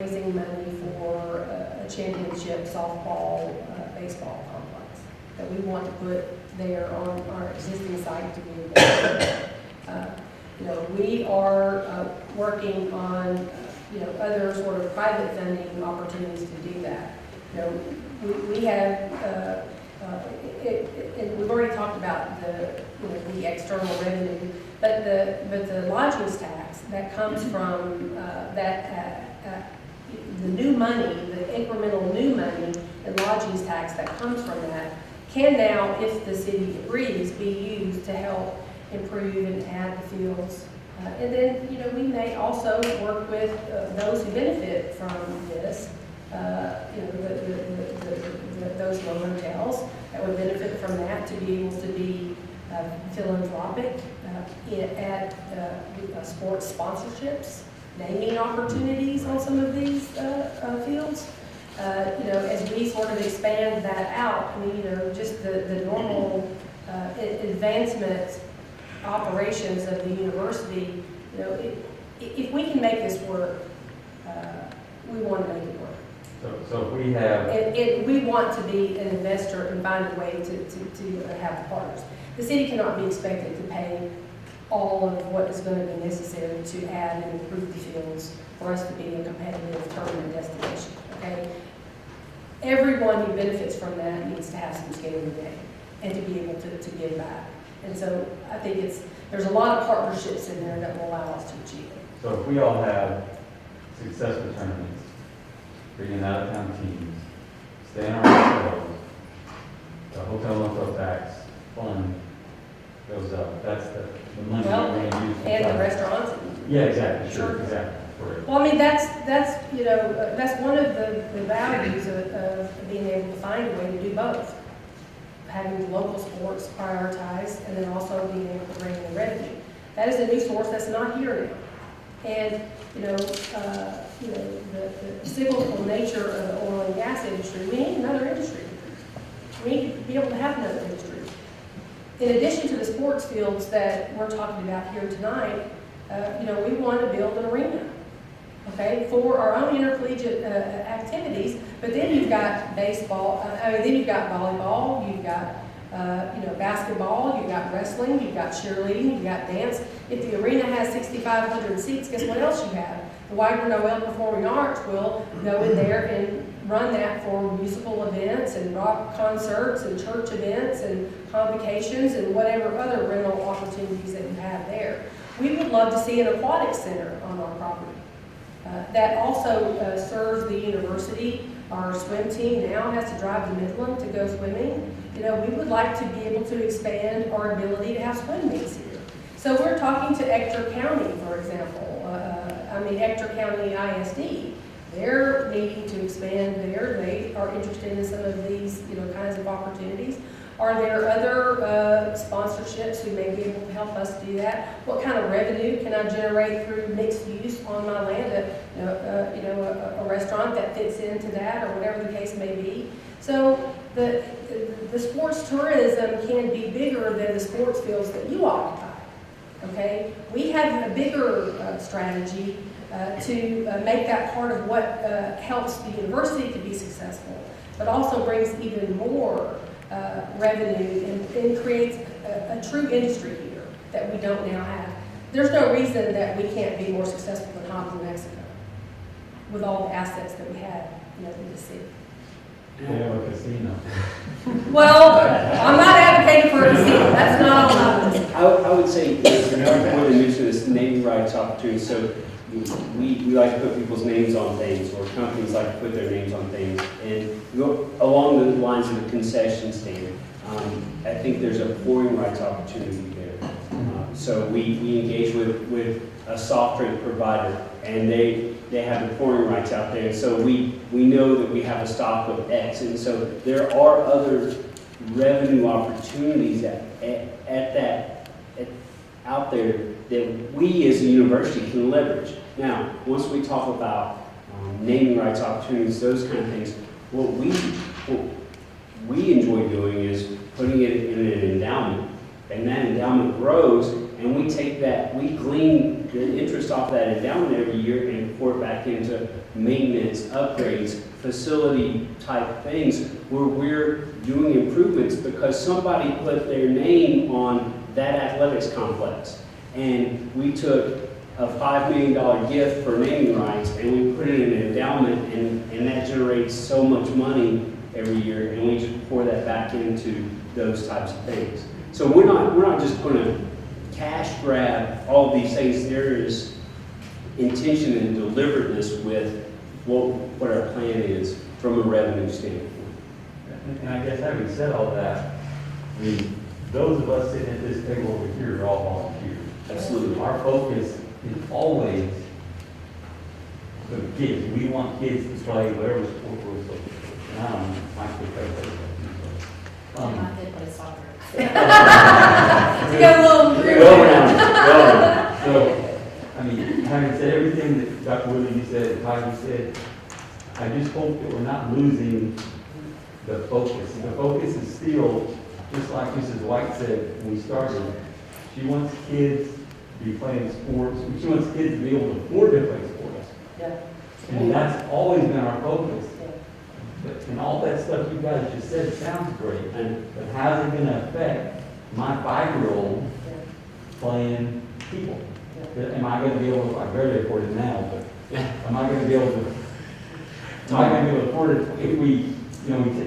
raising money for a championship softball, baseball complex that we want to put there on our existing site to be we are working on other sort of private funding opportunities to do that. We have and we've already talked about the external revenue, but the lodging tax that comes from the new money, the incremental new money and lodging tax that comes from that can now, if the city agrees, be used to help improve and add the fields. And then, we may also work with those who benefit from this, those low hotels that would benefit from that, to be able to be philanthropic, add sports sponsorships, naming opportunities on some of these fields. As we sort of expand that out, just the normal advancement operations of the university, if we can make this work, we want to make it work. So if we have... we want to be an investor and find a way to have partners. The city cannot be expected to pay all of what is going to be necessary to add and improve the fields for us to be a competitive tournament destination, okay? Everyone who benefits from that needs to have some skin in the game and to be able to give back. And so I think there's a lot of partnerships in there that will allow us to achieve it. So if we all have successful tournaments, bringing out-of-town teams, stay in our hotels, the hotel rental tax fund goes up. That's the money Well, we're going to use. and the restaurants. Yeah, exactly. Sure, Sure. exactly. Correct. Well, that's one of the values of being able to find a way to do both. Having the local sports prioritized, and then also being able to bring in revenue. That is a new source that's not here now. And the cyclical nature of the oil and gas industry, we need another industry. We need to be able to have another industry. In addition to the sports fields that we're talking about here tonight, we want to build an arena, okay, for our own intercollegiate activities. But then you've got baseball. Then you've got volleyball. You've got basketball. You've got wrestling. You've got cheerleading. You've got dance. If the arena has 6,500 seats, guess what else you have? The Widener Noel Performing Arts will go in there and run that for musical events and rock concerts and church events and convocations and whatever other rental opportunities that you have there. We would love to see an aquatic center on our property. That also serves the university. Our swim team now has to drive to Midland to go swimming. We would like to be able to expand our ability to have swim meets here. So we're talking to Ector County, for example. Ector County ISD. They're needing to expand there. They are interested in some of these, kinds of opportunities. Are there other sponsorships who may be able to help us do that? What kind of revenue can I generate through mixed use on my land? A restaurant that fits into that, or whatever the case may be. So the sports tourism can be bigger than the sports fields that you occupy. Okay, we have a bigger strategy to make that part of what helps the university to be successful, but also brings even more revenue and creates a true industry here that we don't now have. There's no reason that we can't be more successful than Hobbs, New Mexico, with all the assets that we have, in the city. They have a casino. Well, I'm not advocating for a casino. That's not on my list. I would say we're more than used to this naming rights opportunity. So we like to put people's names on things, or companies like to put their names on things. And go along the lines of the concession stand, I think there's a pouring rights opportunity there. So we engage with a soft drink provider, and they have the pouring rights out there. So we know that we have a stock of X, and so there are other revenue opportunities out there that we as a university can leverage. Now, once we talk about naming rights opportunities, those kind of things, what we enjoy doing is putting it in an endowment, and that endowment grows, and we take that, we glean the interest off that endowment every year and pour it back into maintenance, upgrades, facility type things where we're doing improvements because somebody put their name on that athletics complex. And we took a $5 million gift for naming rights and we put it in an endowment, and that generates so much money every year, and we just pour that back into those types of things. So we're not just going to cash grab all these things. There is intention and deliberateness with what our plan is from a revenue standpoint. And I guess having said all that, I mean, those of us sitting at this table over here are all volunteers. Absolutely. Our focus is always the kids. We want kids to play whatever sport we're supposed to. And I don't know, my kid plays baseball. I did play soccer. You got a little group. Well, So, I mean, having said everything that Dr. Willie, you said, and Todd, you said, I just hope that we're not losing the focus. The focus is still, just like Mrs. White said when we started, she wants kids to be playing sports, she wants kids to be able to afford to play sports. Yeah. And that's always been our focus. But, and all that stuff you guys just said sounds great, but how's it gonna affect my 5-year-old playing people? Am I gonna be able to, I barely afford it now, but am I gonna be able to afford it if we,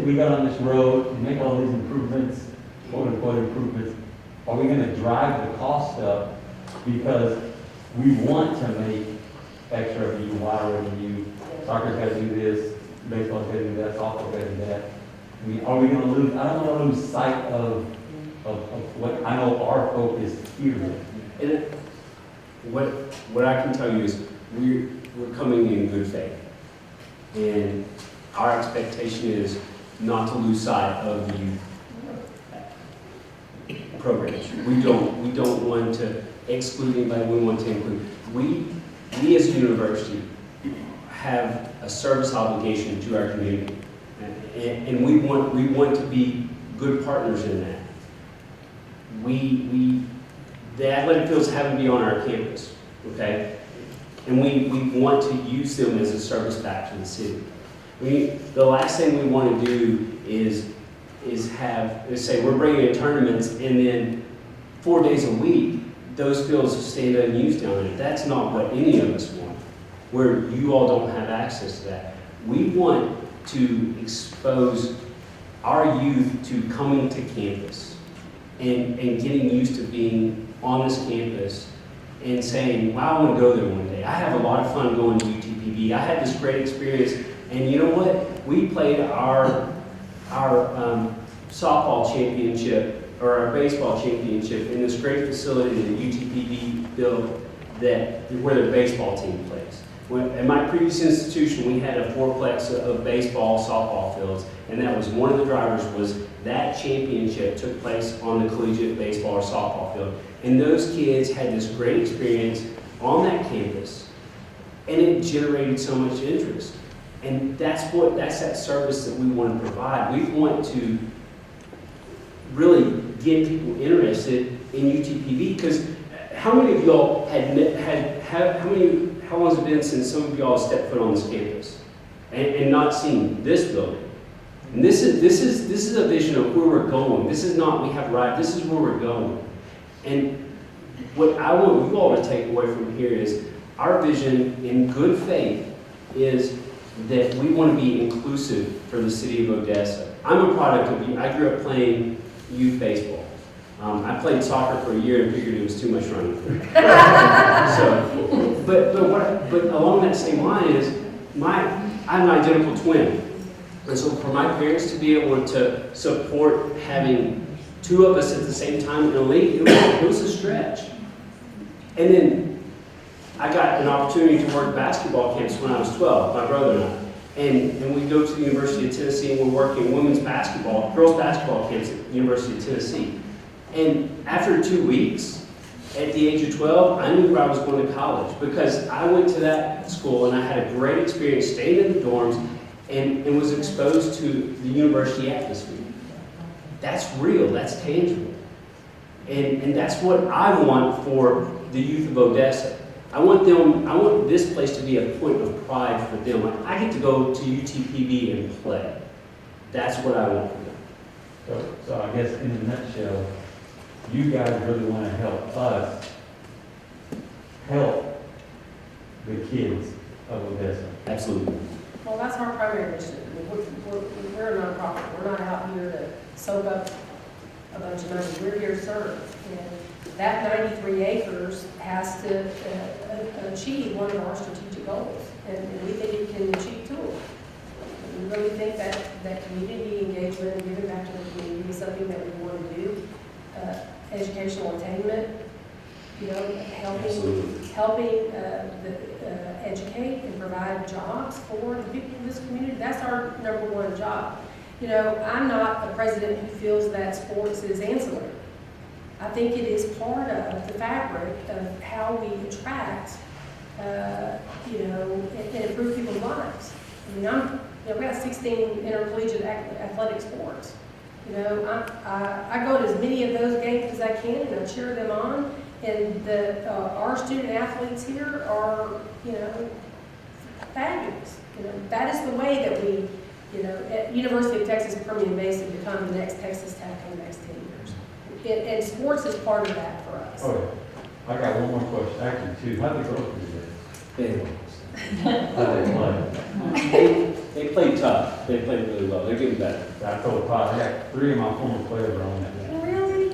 we got on this road and make all these improvements, quote unquote improvements, are we gonna drive the cost up because we want to make extra revenue, water revenue, soccer's gotta do this, baseball's gotta do that, softball's gotta do that? I mean, are we gonna lose, I don't wanna lose sight of what I know our focus here is. And what I can tell you is we're coming in good faith. And our expectation is not to lose sight of the youth programs. We don't want to exclude anybody, we want to include. We as a university have a service obligation to our community. And we want to be good partners in that. The athletic fields happen to be on our campus, okay? And we want to use them as a service back to the city. The last thing we want to do is say we're bringing in tournaments and then 4 days a week, those fields stand unused down there. That's not what any of us want, where you all don't have access to that. We want to expose our youth to coming to campus and getting used to being on this campus and saying, wow, I want to go there one day. I have a lot of fun going to UTPB. I had this great experience, and you know what? We played our softball championship or our baseball championship in this great facility that UTPB built where their baseball team plays. At my previous institution, we had a fourplex of baseball, softball fields, and that was one of the drivers was that championship took place on the collegiate baseball or softball field. And those kids had this great experience on that campus, and it generated so much interest. And that's that service that we want to provide. We want to really get people interested in UTPB, because how many of y'all how long has it been since some of y'all stepped foot on this campus and not seen this building? And this is a vision of where we're going. This is not we have arrived. This is where we're going. And what I want you all to take away from here is our vision in good faith is that we want to be inclusive for the city of Odessa. I'm a product of, I grew up playing youth baseball. I played soccer for a year and figured it was too much running for me. But along that same line is, I'm an identical twin. And so for my parents to be able to support having two of us at the same time in the league, it was a stretch. And then I got an opportunity to work basketball camps when I was 12, my brother and I. And we go to the University of Tennessee and we're working women's basketball, girls basketball camps at the University of Tennessee. And after 2 weeks, at the age of 12, I knew where I was going to college because I went to that school and I had a great experience staying in the dorms and was exposed to the university atmosphere. That's real, that's tangible. And that's what I want for the youth of Odessa. I want this place to be a point of pride for them. Like, I get to go to UTPB and play. That's what I want for them. So I guess in a nutshell, you guys really want to help us help the kids of Odessa. Absolutely. Well, that's our primary mission. We're a nonprofit. We're not out here to soak up a bunch of money. We're here to serve. And that 93 acres has to achieve one of our strategic goals. And we think it can achieve two of them. We really think that community engagement and giving back to the community is something that we want to do. Educational attainment, helping educate and provide jobs for the people in this community. That's our number one job. I'm not a president who feels that sports is ancillary. I think it is part of the fabric of how we attract, and improve people's lives. We got 16 intercollegiate athletic sports. I go to as many of those games as I can, and I cheer them on. And our student athletes here are, fabulous. That is the way that we, at University of Texas Permian Basin become the next Texas Tech in the next 10 years. And sports is part of that for us. Oh, yeah. I got one more question, actually two. How did the girls do They, that? How did they play? they played tough. They played really well. They're getting better. I told Todd, I got 3 of my former players are on that. Really?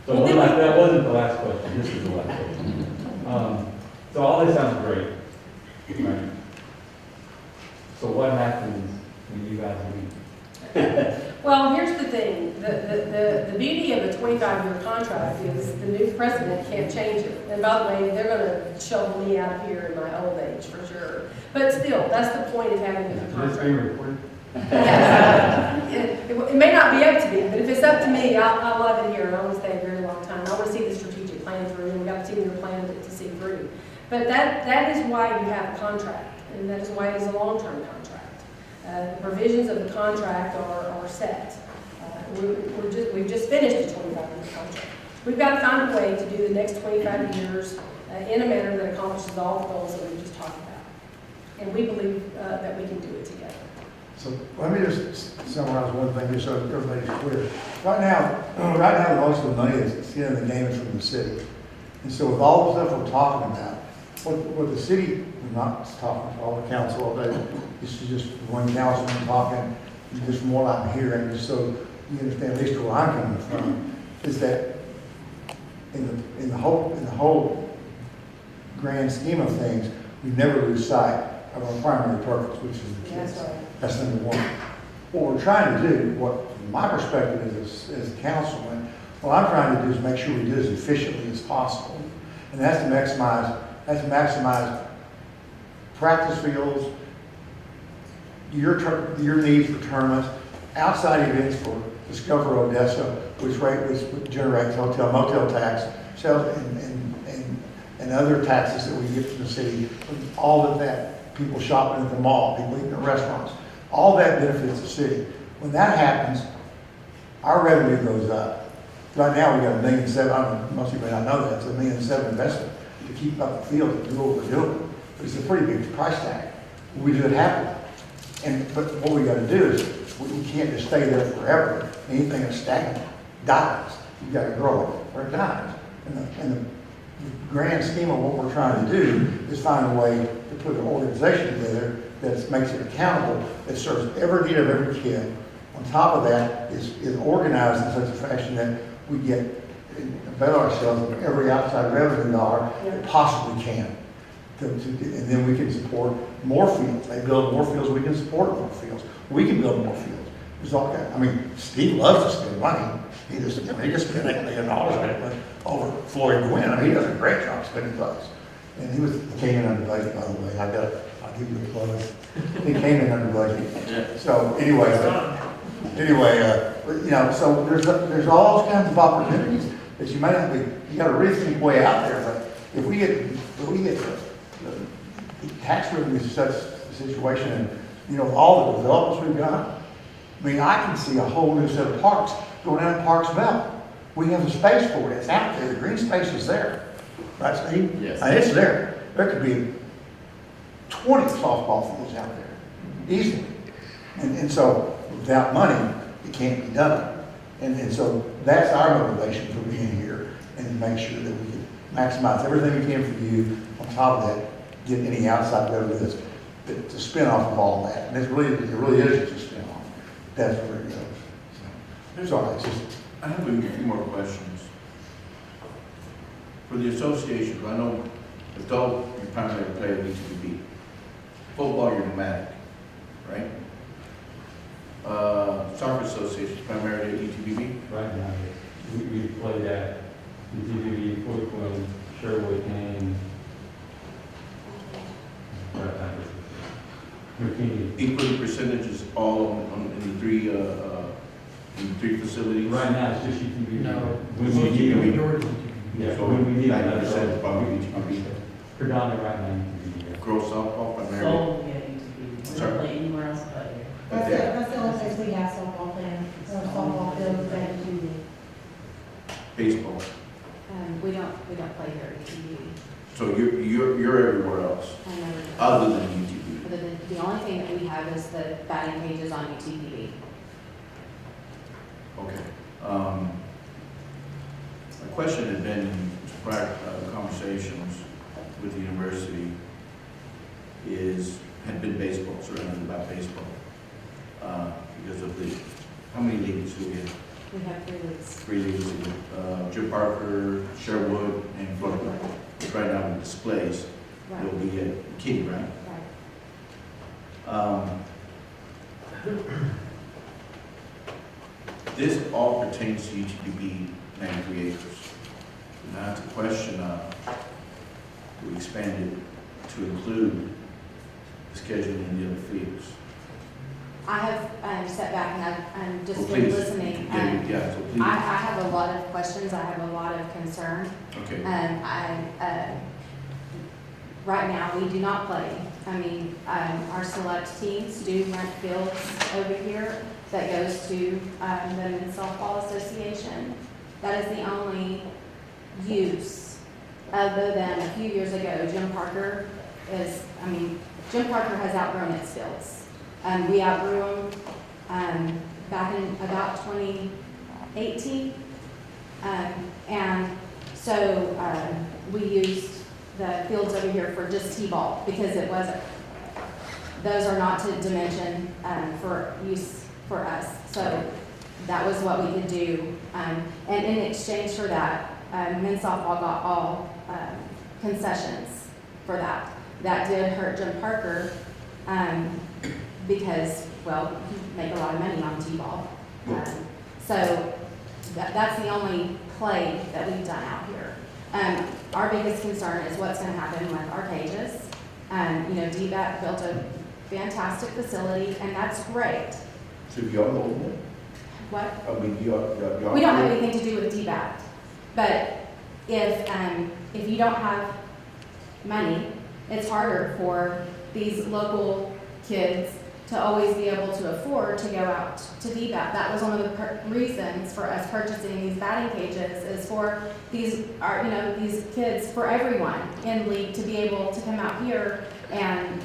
So that wasn't the last question, this is the last question. So all this sounds great, right? So what happens when you guys leave? Well, here's the thing. The beauty of a 25-year contract is the new president can't change it. And by the way, they're going to shovel me out of here in my old age for sure. But still, that's the point of having a Is this contract. being recorded? It may not be up to me, but if it's up to me, I love it here, and I want to stay a very long time. I want to see the strategic plan through, and we got a 10-year plan to see through. But that is why you have a contract, and that is why it is a long-term contract. The provisions of the contract are set. We've just finished a 25-year contract. We've got to find a way to do the next 25 years in a manner that accomplishes all the goals that we just talked about. And we believe that we can do it together. So let me just summarize one thing just so everybody's clear. Right now, most of the money that's in the game is from the city. And so with all the stuff we're talking about, what the city, we're not talking to all the council all day, this is just one councilman talking, just from what I'm hearing, just so you understand at least where I'm coming from, is that in the whole grand scheme of things, we never lose sight of our primary purpose, which is the kids. That's right. That's number one. What we're trying to do, from my perspective as a councilman, what I'm trying to do is make sure we do as efficiently as possible. And that's to maximize practice fields, your needs for tournaments, outside events for Discover Odessa, which generates hotel, motel tax, sales, and other taxes that we get from the city. All of that, people shopping at the mall, people eating at restaurants, all that benefits the city. When that happens, our revenue goes up. Right now, we got $1.7 million, I don't know, most of you may not know that, it's $1.7 million investment to keep up the field and do what we're doing. But it's a pretty big price tag. We do it happily. But what we gotta do is, we can't just stay there forever. Anything that's stagnant dies. You've got to grow it, or it dies. And the grand scheme of what we're trying to do is find a way to put an organization together that makes it accountable, that serves every need of every kid. On top of that, is organized in such a fashion that we get and better ourselves with every outside revenue dollar that possibly can. And then we can support more fields. They build more fields, we can support more fields. We can build more fields. There's all kind. I mean, Steve loves to spend money. He just spent $8 million on it over Floyd Gwynn. I mean, he does a great job spending bucks. And he came in under budget, by the way. I'll give you a plug. He came in under budget. So anyway, so there's all those kinds of opportunities that you might not be. You got to really think way out there. But if we get the tax revenue is such a situation, and all the developments we've got. I mean, I can see a whole new set of parks going down Parks Bell. We have the space for it, it's out there, the green space is there, right, Steve? Yes. And it's there, there could be 20 softball fields out there, easily. And so, without money, it can't be done. And so, that's our motivation for being here, and to make sure that we can maximize everything we can for you, on top of that, get any outside revenue that's the spin-off of all that. And it really is just a spin-off, that's where it goes. So, it's all right, it's just, I have a few more questions. For the association, I know adult, you primarily play at ETBB. Football, you're nomadic, right? Soccer association, primarily at ETBB. Right now, yes. We played at UTVB, Fort Quinn, Sherwood, and McKinney. Equal percentages all in the three facilities? Right now, it's just UTVB. No. When we need, yeah, So when we need 90% another, is probably UTVB. predominant right now, UTVB. Girls softball primarily? Only at UTV. We Sorry. don't play anywhere else but here. That's the only place we have softball playing, softball fields and TV. Baseball. We don't play here at UTV. So you're everywhere else, I never. other than UTV? Other than, the only thing that we have is the batting cages on UTV. Okay. My question had been in prior conversations with the university had been baseball, surrounded about baseball. Because of how many leagues do we have? We have 3 leagues. 3 leagues, Jim Parker, Sherwood, and Florida. Right now with displays, Right, will be at Kitty, right? right. This all pertains to UTBB 93 acres. Now, it's a question of, we expanded to include the scheduling in the other fields. I have sat back and I'm just Well, been please. listening. Yeah, so I please. have a lot of questions. I have a lot of concern. Okay, Right now, we do not play. I mean, our select teams do rent fields over here that goes to the Men's Softball Association. That is the only use, other than a few years ago, Jim Parker has outgrown its fields. We outgrew them back in about 2018. And so we used the fields over here for just T-ball because those are not to dimension for use for us. So that was what we could do. And in exchange for that, men's softball got all concessions for that. That did hurt Jim Parker because, well, he make a lot of money on T-ball. So that's the only play that we've done out here. Our biggest concern is what's going to happen with our cages. DBAT built a fantastic facility, and that's great. so y'all own it? What? I mean, y'all. We don't have anything to do with DBAT, but if you don't have money, it's harder for these local kids to always be able to afford to go out to DBAT. That was one of the reasons for us purchasing these batting cages, is for these kids, for everyone in league to be able to come out here and,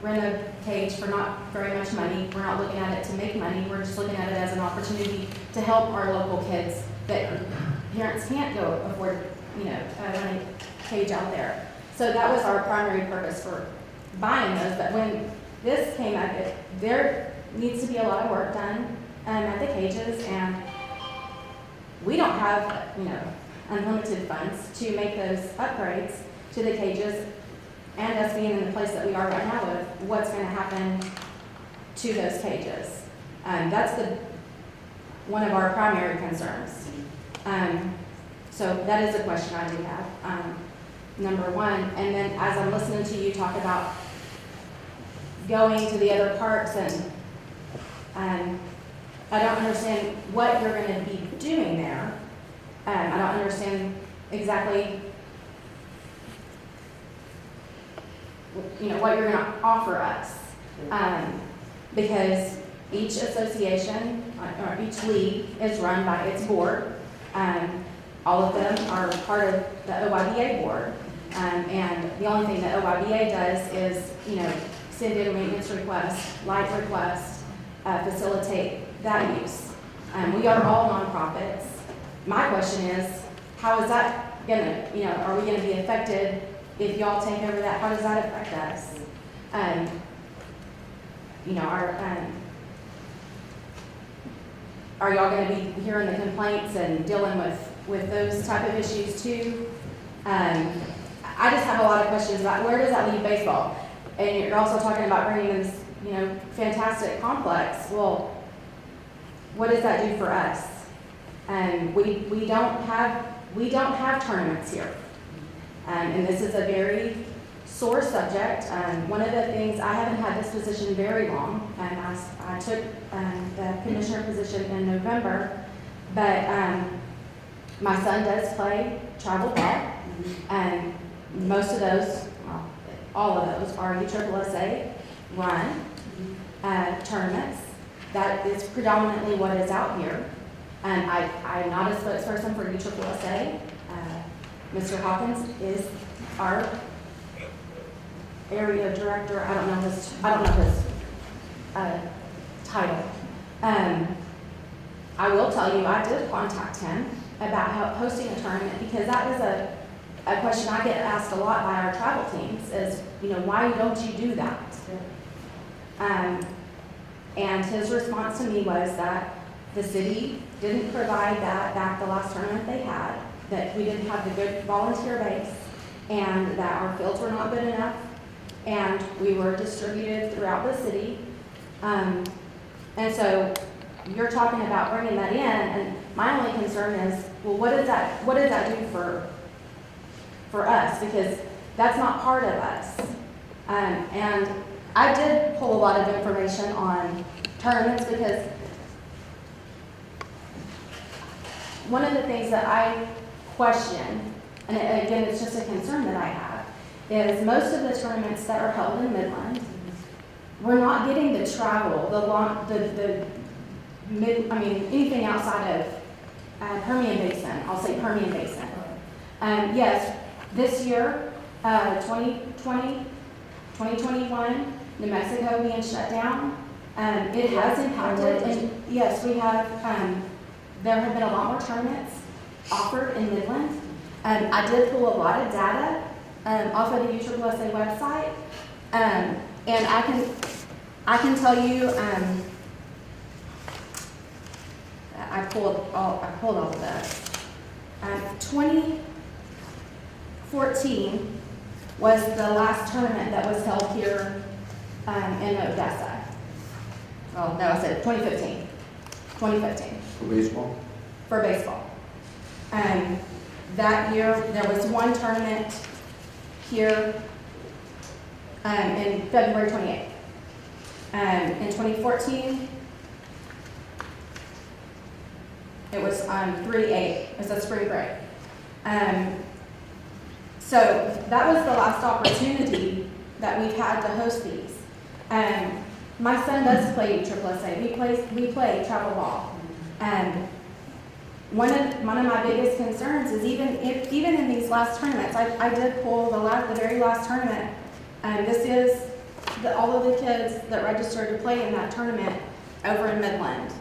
rent a cage for not very much money. We're not looking at it to make money. We're just looking at it as an opportunity to help our local kids that parents can't go afford, rent a cage out there. So that was our primary purpose for buying those. But when this came up, there needs to be a lot of work done at the cages, and we don't have, unlimited funds to make those upgrades to the cages, and us being in the place that we are right now with what's going to happen to those cages. That's one of our primary concerns. So that is a question I do have, number one. And then as I'm listening to you talk about going to the other parks, and I don't understand what you're going to be doing there. I don't understand exactly, what you're going to offer us, because each association or each league is run by its board, All of them are part of the OYBA board. And the only thing that OYBA does is, send in maintenance requests, light requests, facilitate that use. We are all nonprofits. My question is, how is that gonna, are we gonna be affected if y'all take over that? How does that affect us? Are y'all gonna be hearing the complaints and dealing with those type of issues too? I just have a lot of questions about where does that leave baseball? And you're also talking about bringing this, fantastic complex. Well, what does that do for us? We don't have tournaments here. And this is a very sore subject. One of the things, I haven't had this position very long, and I took the commissioner position in November, but my son does play travel ball, and most of those, well, all of those are USSSA run tournaments. That is predominantly what is out here. And I'm not a spokesperson for USSSA. Mr. Hawkins is our area director. I don't know his title. I will tell you, I did contact him about hosting a tournament, because that is a question I get asked a lot by our travel teams is, why don't you do that? And his response to me was that the city didn't provide that back the last tournament they had, that we didn't have the good volunteer base, and that our fields were not good enough, and we were distributed throughout the city. And so you're talking about bringing that in, and my only concern is, well, what does that do for us? Because that's not part of us. And I did pull a lot of information on tournaments, because one of the things that I question, and again, it's just a concern that I have, is most of the tournaments that are held in Midland, we're not getting the travel, anything outside of Permian Basin. I'll say Permian Basin. Yes, this year, 2020, 2021, New Mexico being shut down, it has impacted, and yes, we have, there have been a lot more tournaments offered in Midland. I did pull a lot of data off of the USSSA website, and I can tell you, I pulled all of this. 2014 was the last tournament that was held here in Odessa. Oh, no, I said 2015. 2015. For baseball? For baseball. That year, there was one tournament here in February 28th. In 2014, it was 3/8. It was a spring break. So that was the last opportunity that we've had to host these. My son does play USSSA. We play travel ball. One of my biggest concerns is even in these last tournaments, I did pull the very last tournament. This is all of the kids that registered to play in that tournament over in Midland.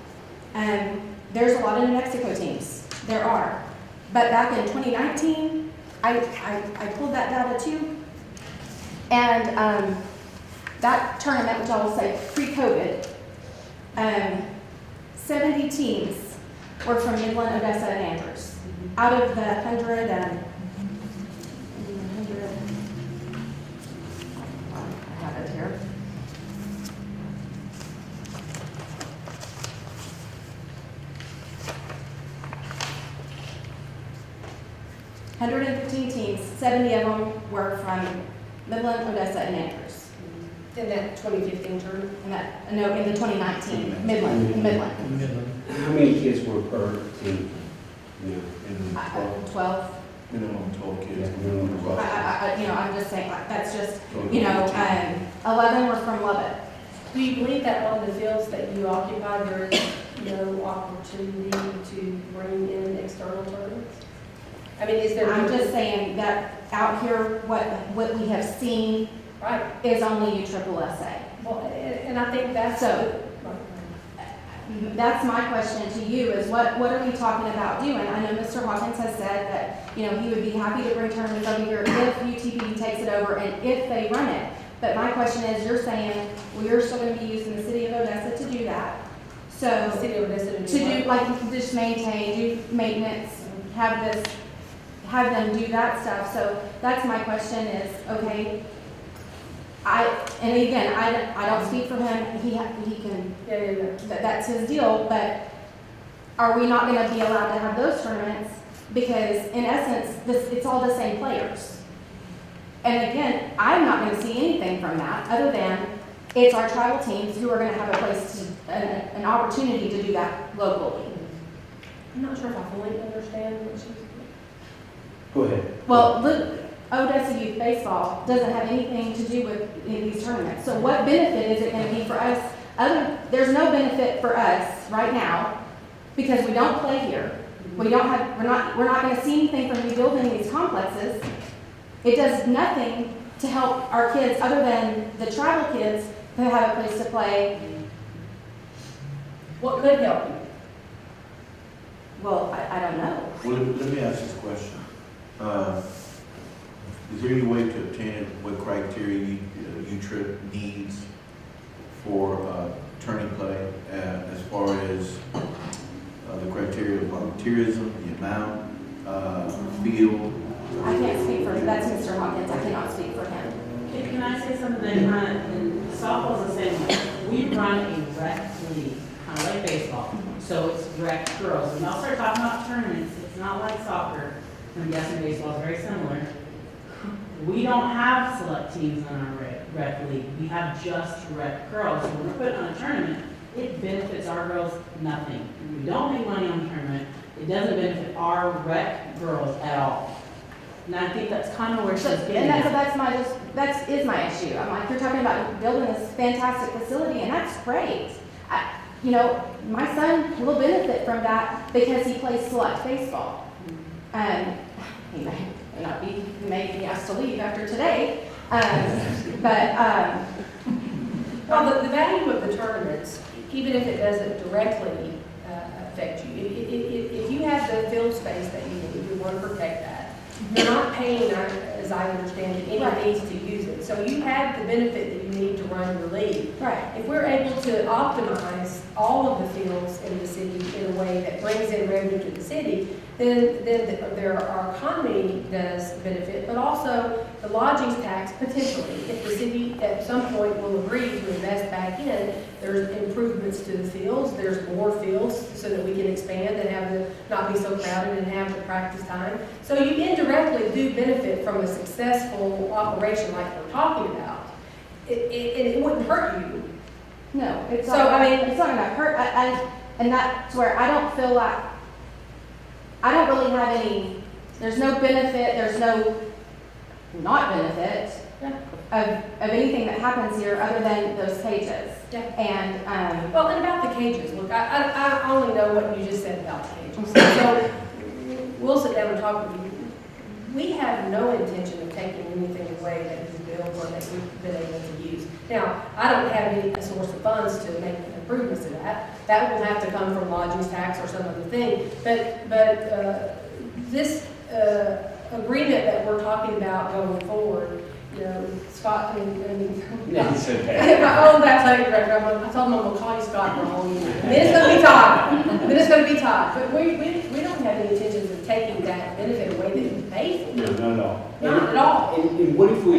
There's a lot of New Mexico teams. There are. But back in 2019, I pulled that data too. And that tournament, which I will say pre-COVID, 70 teams were from Midland, Odessa, and Andrews. Out of the 100, I have it here. (115 teams, 70 of them were from Midland, Odessa, and Andrews. In that 2015 tournament? In the 2019, Midland. How many kids were per team? Minimum 12. 12. Minimum 12 kids. Yeah, minimum 12. I'm just saying, that's just, 12. 11 were from Lubbock. Do you believe that on the fields that you occupy, there is no opportunity to bring in external tournaments? I mean, is there? I'm just saying that out here, what we have seen Right, is only USSSA. well, and I think that's. So- That's my question to you, is what are we talking about doing? I know Mr. Hawkins has said that, he would be happy to bring tournaments over here if UTPB takes it over and if they run it. But my question is, you're saying, we are still gonna be using the city of Odessa to do that. The So, city of Odessa to do, like, just maintain, do maintenance, have them do that stuff. So that's my question is, okay, and again, I don't speak for him, he can, Yeah. that's his deal, but are we not gonna be allowed to have those tournaments? Because in essence, it's all the same players. And again, I'm not gonna see anything from that, other than it's our tribal teams who are gonna have a place to, an opportunity to do that locally. I'm not sure if I fully understand what she's. Go ahead. Well, look, Odessa Youth Baseball doesn't have anything to do with any of these tournaments. So what benefit is it gonna be for us? There's no benefit for us right now, because we don't play here. We're not gonna see anything from rebuilding these complexes. It does nothing to help our kids, other than the tribal kids who have a place to play. What could help you? Well, I don't know. Well, let me ask this question. Is there any way to obtain it, what criteria U-Trip needs for tourney play, as far as the criteria of volunteerism, the amount, field? I can't speak for, that's Mr. Hawkins, I cannot speak for him. Can I say something that kind of, and softball's the same way. We run a rec league, kind of like baseball. So it's rec girls. When y'all start talking about tournaments, it's not like soccer. I'm guessing baseball is very similar. We don't have select teams in our rec league. We have just rec girls. So when we're putting on a tournament, it benefits our girls nothing. We don't make money on the tournament. It doesn't benefit our rec girls at all. And I think that's kind of where she's getting And at. that is my issue. I'm like, you're talking about building this fantastic facility, and that's great. My son will benefit from that because he plays select baseball. He may be asked to leave after today. Well, the value of the tournaments, even if it doesn't directly affect you, if you have the field space that you need, you want to protect that. You're not paying, as I understand it, any fees to use it. So you have the benefit that you need to run your league. Right. If we're able to optimize all of the fields in the city in a way that brings in revenue to the city, then our economy does benefit, but also the lodging tax potentially. If the city at some point will agree to invest back in, there's improvements to the fields, there's more fields so that we can expand and not be so crowded and have the practice time. So you indirectly do benefit from a successful operation like we're talking about. It wouldn't hurt you. No, it's So, not, I mean- it's not gonna hurt, and that's where I don't feel like, I don't really have any, there's no benefit, there's no not benefit of anything that happens here other than those cages. Yeah. And, Well, and about the cages, look, I only know what you just said about the cages. So we'll sit down and talk with you. We have no intention of taking anything away that is built or that we've been able to use. Now, I don't have any source of funds to make improvements to that. That will have to come from lodging tax or some other thing. But this agreement that we're talking about going forward, Scott and No, it's okay. my old athletic director, I told him I'm gonna call you Scott wrong. Then it's gonna be Todd. Then it's gonna be Todd. But we don't have any intentions of taking that benefit away that you pay for. No, not at all. Not at all. And what if we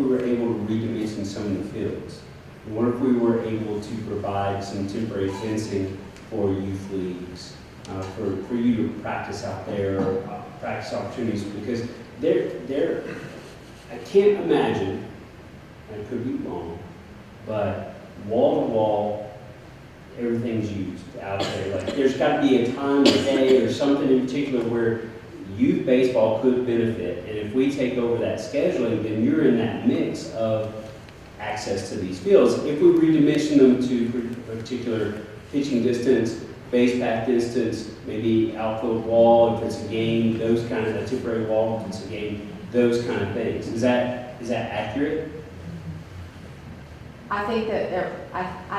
were able to redimension some of the fields? And what if we were able to provide some temporary fencing for youth leagues, for you to practice out there, practice opportunities? Because I can't imagine, I could be wrong, but wall to wall, everything's used out there. Like, there's got to be a time of day or something in particular where youth baseball could benefit. And if we take over that scheduling, then you're in that mix of access to these fields. If we redimension them to particular pitching distance, base path distance, maybe outfield wall, if it's a game, those kind of, a temporary wall, if it's a game, those kind of things. Is that accurate? I think that there, I